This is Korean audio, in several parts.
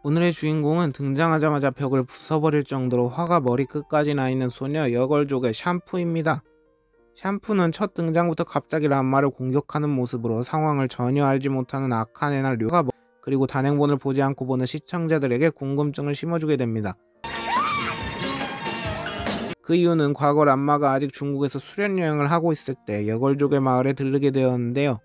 오늘의 주인공은 등장하자마자 벽을 부숴버릴 정도로 화가 머리끝까지 나 있는 소녀 여걸족의 샴푸입니다. 샴푸는 첫 등장부터 갑자기 람마를 공격하는 모습으로 상황을 전혀 알지 못하는 아카네나 료가 그리고 단행본을 보지 않고 보는 시청자들에게 궁금증을 심어주게 됩니다. 그 이유는 과거 람마가 아직 중국에서 수련여행을 하고 있을 때 여걸족의 마을에 들르게 되었는데요.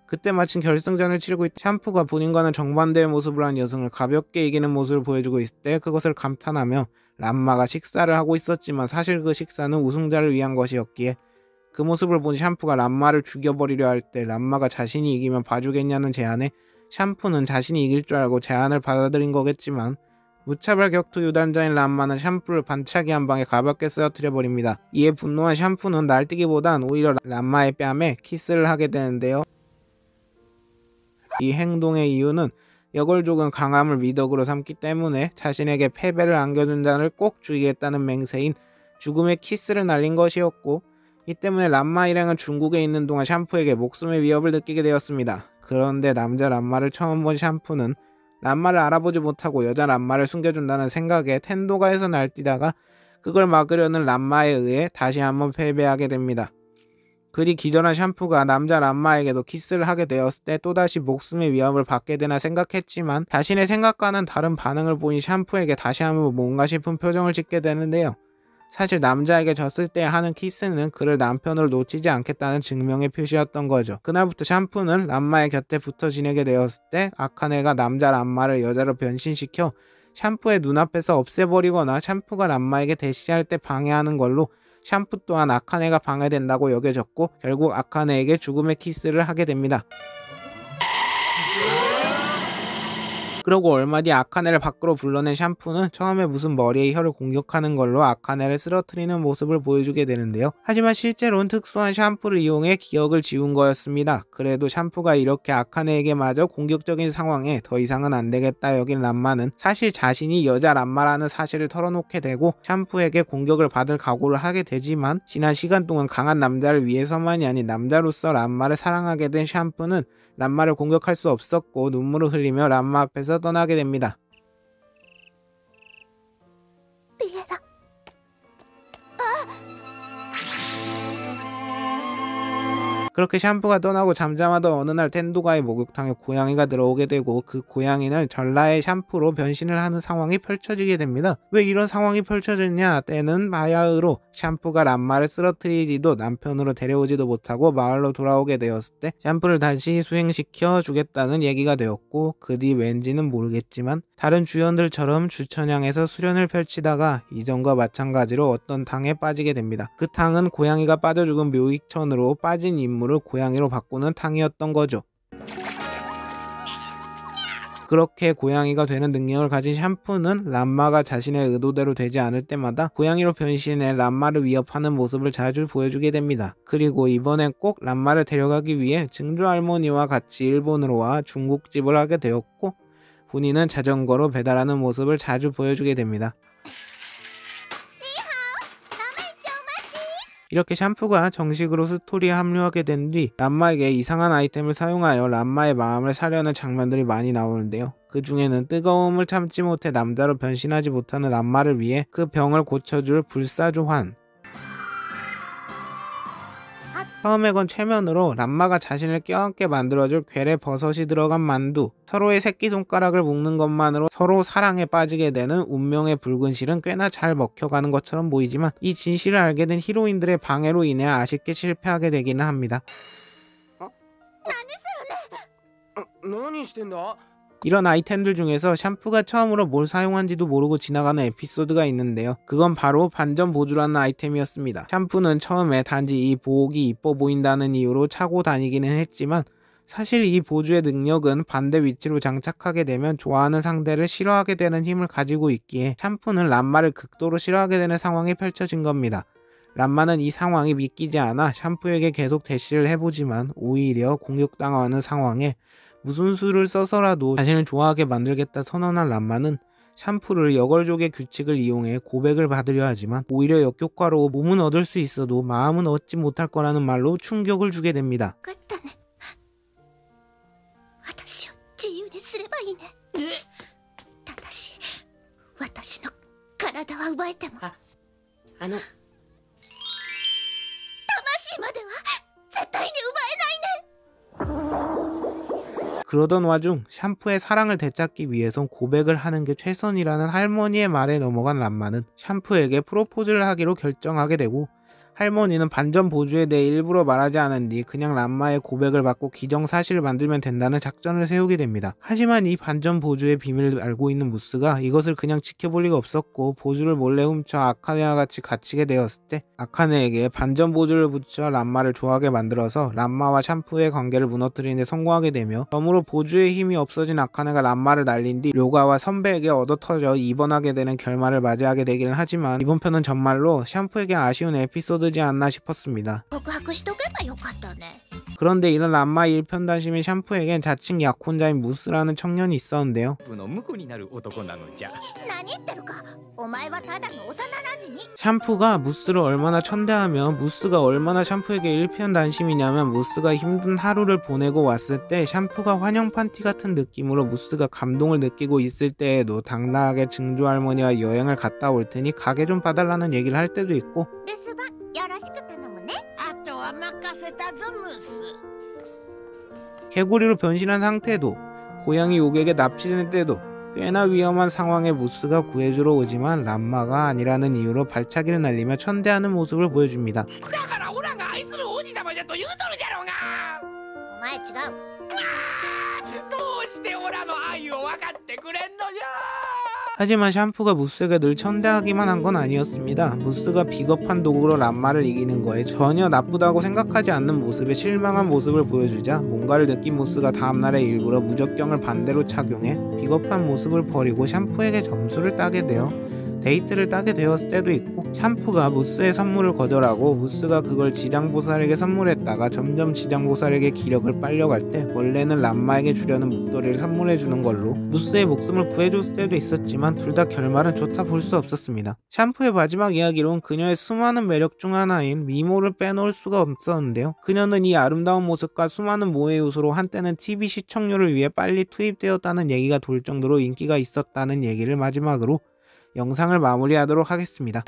그때 마침 결승전을 치르고 있던 샴푸가 본인과는 정반대의 모습을 한 여성을 가볍게 이기는 모습을 보여주고 있을 때 그것을 감탄하며 람마가 식사를 하고 있었지만 사실 그 식사는 우승자를 위한 것이었기에 그 모습을 본 샴푸가 람마를 죽여버리려 할 때 람마가 자신이 이기면 봐주겠냐는 제안에 샴푸는 자신이 이길 줄 알고 제안을 받아들인 거겠지만 무차별 격투 유단자인 람마는 샴푸를 반차기 한 방에 가볍게 쓰러뜨려버립니다. 이에 분노한 샴푸는 날뛰기보단 오히려 람마의 뺨에 키스를 하게 되는데요. 이 행동의 이유는 여걸족은 강함을 미덕으로 삼기 때문에 자신에게 패배를 안겨준 자를 꼭 죽이겠다는 맹세인 죽음의 키스를 날린 것이었고, 이 때문에 람마 일행은 중국에 있는 동안 샴푸에게 목숨의 위협을 느끼게 되었습니다. 그런데 남자 람마를 처음 본 샴푸는 람마를 알아보지 못하고 여자 람마를 숨겨준다는 생각에 텐도가에서 날뛰다가 그걸 막으려는 람마에 의해 다시 한번 패배하게 됩니다. 그리 기절한 샴푸가 남자 람마에게도 키스를 하게 되었을 때 또다시 목숨의 위협을 받게 되나 생각했지만 자신의 생각과는 다른 반응을 보인 샴푸에게 다시 한번 뭔가 싶은 표정을 짓게 되는데요. 사실 남자에게 졌을 때 하는 키스는 그를 남편으로 놓치지 않겠다는 증명의 표시였던 거죠. 그날부터 샴푸는 람마의 곁에 붙어 지내게 되었을 때 아카네가 남자 람마를 여자로 변신시켜 샴푸의 눈앞에서 없애버리거나 샴푸가 람마에게 대시할 때 방해하는 걸로 샴푸 또한 아카네가 방해된다고 여겨졌고 결국 아카네에게 죽음의 키스를 하게 됩니다. 그러고 얼마 뒤 아카네를 밖으로 불러낸 샴푸는 처음에 무슨 머리에 혀를 공격하는 걸로 아카네를 쓰러뜨리는 모습을 보여주게 되는데요. 하지만 실제로는 특수한 샴푸를 이용해 기억을 지운 거였습니다. 그래도 샴푸가 이렇게 아카네에게마저 공격적인 상황에 더 이상은 안되겠다 여긴 람마는 사실 자신이 여자 람마라는 사실을 털어놓게 되고 샴푸에게 공격을 받을 각오를 하게 되지만 지난 시간 동안 강한 남자를 위해서만이 아닌 남자로서 람마를 사랑하게 된 샴푸는 람마를 공격할 수 없었고 눈물을 흘리며 람마 앞에서 떠나게 됩니다. 비에라. 그렇게 샴푸가 떠나고 잠잠하던 어느 날 텐도가의 목욕탕에 고양이가 들어오게 되고 그 고양이는 전라의 샴푸로 변신을 하는 상황이 펼쳐지게 됩니다. 왜 이런 상황이 펼쳐졌냐? 때는 마야흐로 샴푸가 람마를 쓰러뜨리지도 남편으로 데려오지도 못하고 마을로 돌아오게 되었을 때 샴푸를 다시 수행시켜 주겠다는 얘기가 되었고 그 뒤 왠지는 모르겠지만 다른 주연들처럼 주천양에서 수련을 펼치다가 이전과 마찬가지로 어떤 탕에 빠지게 됩니다. 그 탕은 고양이가 빠져 죽은 묘익천으로 빠진 인물을 고양이로 바꾸는 탕이었던 거죠. 그렇게 고양이가 되는 능력을 가진 샴푸는 람마가 자신의 의도대로 되지 않을 때마다 고양이로 변신해 람마를 위협하는 모습을 자주 보여주게 됩니다. 그리고 이번엔 꼭 람마를 데려가기 위해 증조 할머니와 같이 일본으로 와 중국집을 하게 되었고 본인은 자전거로 배달하는 모습을 자주 보여주게 됩니다. 이렇게 샴푸가 정식으로 스토리에 합류하게 된 뒤 람마에게 이상한 아이템을 사용하여 람마의 마음을 사려는 장면들이 많이 나오는데요. 그 중에는 뜨거움을 참지 못해 남자로 변신하지 못하는 람마를 위해 그 병을 고쳐줄 불사조환, 처음에 건 최면으로 람마가 자신을 껴안게 만들어줄 괴뢰 버섯이 들어간 만두, 서로의 새끼손가락을 묶는 것만으로 서로 사랑에 빠지게 되는 운명의 붉은 실은 꽤나 잘 먹혀가는 것처럼 보이지만 이 진실을 알게 된 히로인들의 방해로 인해 아쉽게 실패하게 되기는 합니다. 이런 아이템들 중에서 샴푸가 처음으로 뭘 사용한지도 모르고 지나가는 에피소드가 있는데요. 그건 바로 반전 보조라는 아이템이었습니다. 샴푸는 처음에 단지 이 보호기 이뻐 보인다는 이유로 차고 다니기는 했지만 사실 이 보조의 능력은 반대 위치로 장착하게 되면 좋아하는 상대를 싫어하게 되는 힘을 가지고 있기에 샴푸는 람마를 극도로 싫어하게 되는 상황이 펼쳐진 겁니다. 람마는 이 상황이 믿기지 않아 샴푸에게 계속 대시를 해보지만 오히려 공격당하는 상황에 무슨 수를 써서라도 자신을 좋아하게 만들겠다 선언한 람마는 샴푸를 여걸족의 규칙을 이용해 고백을 받으려 하지만 오히려 역효과로 몸은 얻을 수 있어도 마음은 얻지 못할 거라는 말로 충격을 주게 됩니다. 私の体は奪えても魂までは絶対に奪えないね。 그러던 와중 샴푸의 사랑을 되찾기 위해선 고백을 하는 게 최선이라는 할머니의 말에 넘어간 람마는 샴푸에게 프로포즈를 하기로 결정하게 되고, 할머니는 반전 보조에 대해 일부러 말하지 않은 뒤 그냥 람마의 고백을 받고 기정사실을 만들면 된다는 작전을 세우게 됩니다. 하지만 이 반전 보조의 비밀을 알고 있는 무스가 이것을 그냥 지켜볼 리가 없었고, 보조를 몰래 훔쳐 아카네와 같이 갇히게 되었을 때 아카네에게 반전 보조를 붙여 람마를 좋아하게 만들어서 람마와 샴푸의 관계를 무너뜨리는 데 성공하게 되며, 그러므로 보조의 힘이 없어진 아카네가 람마를 날린 뒤 료가와 선배에게 얻어터져 입원하게 되는 결말을 맞이하게 되기는 하지만, 이번 편은 정말로 샴푸에게 아쉬운 에피소드지 않나 싶었습니다. 그런데 이런 람마 1편 단심인 샴푸에겐 자칭 약혼자인 무스라는 청년이 있었는데요. 샴푸가 무스를 얼마나 천대하며 무스가 얼마나 샴푸에게 1편 단심이냐면, 무스가 힘든 하루를 보내고 왔을 때 샴푸가 환영 파티 같은 느낌으로 무스가 감동을 느끼고 있을 때에도 당당하게 증조 할머니와 여행을 갔다 올 테니 가게 좀 봐달라는 얘기를 할 때도 있고, 개구리로 변신한 상태도 고양이 요괴에게 납치된 때도 꽤나 위험한 상황에 무스가 구해주러 오지만 람마가 아니라는 이유로 발차기를 날리며 천대하는 모습을 보여줍니다. 하지만 샴푸가 무스에게 늘 천대하기만 한 건 아니었습니다. 무스가 비겁한 도구로 람마를 이기는 거에 전혀 나쁘다고 생각하지 않는 모습에 실망한 모습을 보여주자, 뭔가를 느낀 무스가 다음날에 일부러 무적경을 반대로 착용해 비겁한 모습을 버리고 샴푸에게 점수를 따게 되어 데이트를 따게 되었을 때도 있고, 샴푸가 무스의 선물을 거절하고 무스가 그걸 지장보살에게 선물했다가 점점 지장보살에게 기력을 빨려갈 때 원래는 람마에게 주려는 목도리를 선물해주는 걸로 무스의 목숨을 구해줬을 때도 있었지만, 둘 다 결말은 좋다 볼 수 없었습니다. 샴푸의 마지막 이야기론 그녀의 수많은 매력 중 하나인 미모를 빼놓을 수가 없었는데요. 그녀는 이 아름다운 모습과 수많은 모의 요소로 한때는 TV 시청률을 위해 빨리 투입되었다는 얘기가 돌 정도로 인기가 있었다는 얘기를 마지막으로 영상을 마무리하도록 하겠습니다.